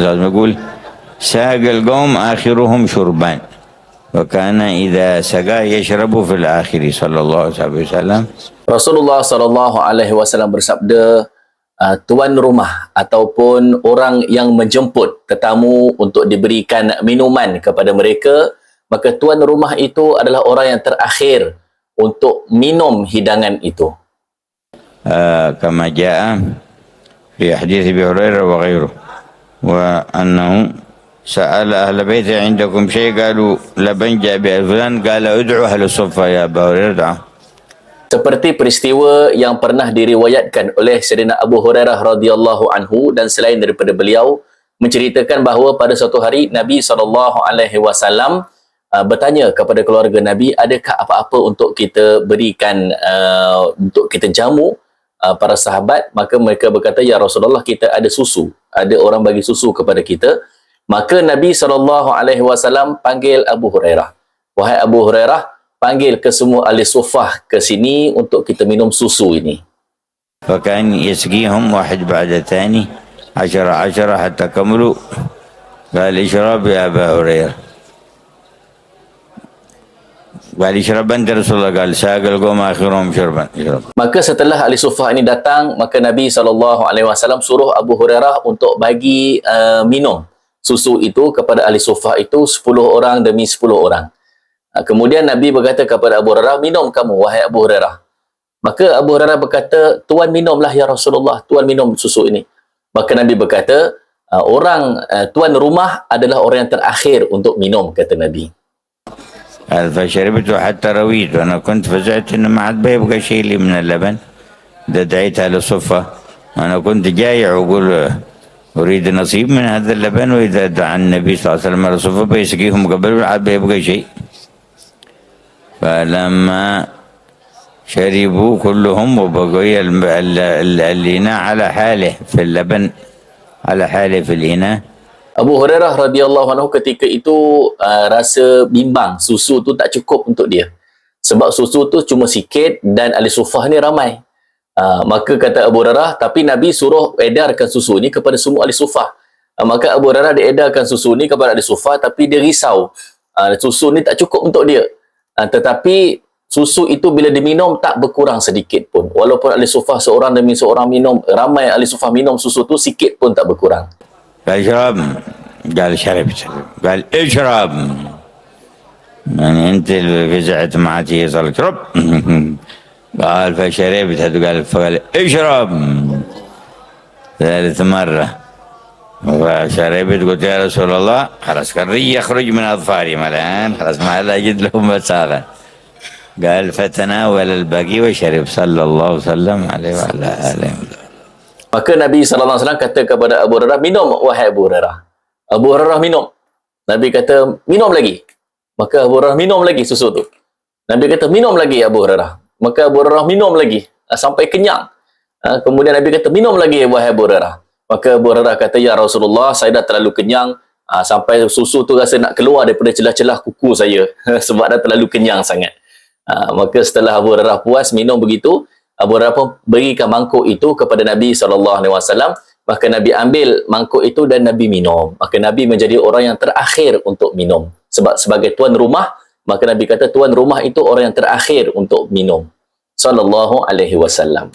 لازم يقول ساق القوم آخرهم شربان وكان إذا سقى يشرب في الآخر صلى الله عليه وسلم. Rasulullah SAW bersabda, tuan rumah ataupun orang yang menjemput tetamu untuk diberikan minuman kepada mereka, maka tuan rumah itu adalah orang yang terakhir untuk minum hidangan itu. كما جاء في حديث أبي هريرة وغيره وأنه سأل أهل بيت عندكم شيء قالوا لبن جاء بفلان قال ادعوا أهل الصفة يا أبا هريرة. Seperti peristiwa yang pernah diriwayatkan oleh Sayyidina Abu Hurairah radhiyallahu anhu, dan selain daripada beliau menceritakan bahawa pada suatu hari Nabi SAW bertanya kepada keluarga Nabi, adakah apa-apa untuk kita berikan, untuk kita jamu para sahabat? Maka mereka berkata, ya Rasulullah, kita ada susu, ada orang bagi susu kepada kita. Maka Nabi SAW panggil Abu Hurairah. Wahai Abu Hurairah, panggil ke semua ahli sufah ke sini untuk kita minum susu ini. فكان يسقيهم واحد بعد الثاني 10 حتى كملوا قال اشرب يا أبا هريرة قال اشرب أنت رسول الله قال ساق القوم آخرهم شربا. Maka setelah ahli sufah ini datang, maka Nabi SAW suruh Abu Hurairah untuk bagi minum susu itu kepada ahli sufah itu 10 orang demi 10 orang. Kemudian Nabi berkata kepada Abu Hurairah, minum kamu wahai Abu Hurairah. Maka Abu Hurairah berkata, tuan minumlah ya Rasulullah, tuan minum susu ini. Maka Nabi berkata, tuan rumah adalah orang yang terakhir untuk minum, kata Nabi. فشربت حتى رويت وأنا كنت فزعت إنه ما عاد بيبقى شيء لي من اللبن. دعيت على الصفة أنا كنت جايع وأقول أريد نصيب من هذا اللبن، وإذا دعا النبي صلى الله عليه وسلم على الصفة بيسقيهم قبل ما عاد بيبقى شيء. فلما شربوا كلهم وبقي الإناء على حاله في اللبن على حاله في الإناء. Abu Hurairah radhiyallahu anhu ketika itu rasa bimbang, susu tu tak cukup untuk dia. Sebab susu tu cuma sikit dan ahli sufah ni ramai. Maka kata Abu Hurairah, tapi Nabi suruh edarkan susu ni kepada semua ahli sufah. Maka Abu Hurairah diedarkan susu ni kepada ahli sufah, tapi dia risau. Susu ni tak cukup untuk dia. Tetapi susu itu bila diminum tak berkurang sedikit pun. Walaupun ahli sufah seorang demi seorang minum, ramai ahli sufah minum susu tu, sikit pun tak berkurang. اشرب قال شربت قال اشرب يعني انت اللي فزعت معتي صار شرب قال فشربت قال اشرب ثالث مرة فشربت قلت يا رسول الله خلاص كري يخرج من أظفاري الآن خلاص ما لا أجد لهم مساغا قال فتناول الباقي وشرب صلى الله وسلم عليه وعلى آله. Maka Nabi SAW kata kepada Abu Hurairah, minum wahai Abu Hurairah. Abu Hurairah minum. Nabi kata, minum lagi. Maka Abu Hurairah minum lagi susu tu. Nabi kata, minum lagi Abu Hurairah. Maka Abu Hurairah minum lagi sampai kenyang. Kemudian Nabi kata, minum lagi wahai Abu Hurairah. Maka Abu Hurairah kata, ya Rasulullah, saya dah terlalu kenyang sampai susu tu rasa nak keluar daripada celah-celah kuku saya sebab dah terlalu kenyang sangat. Maka setelah Abu Hurairah puas minum begitu, Abu Hurairah pun berikan mangkuk itu kepada Nabi SAW. Maka Nabi ambil mangkuk itu dan Nabi minum. Maka Nabi menjadi orang yang terakhir untuk minum. Sebab sebagai tuan rumah, maka Nabi kata tuan rumah itu orang yang terakhir untuk minum. Sallallahu alaihi wasallam.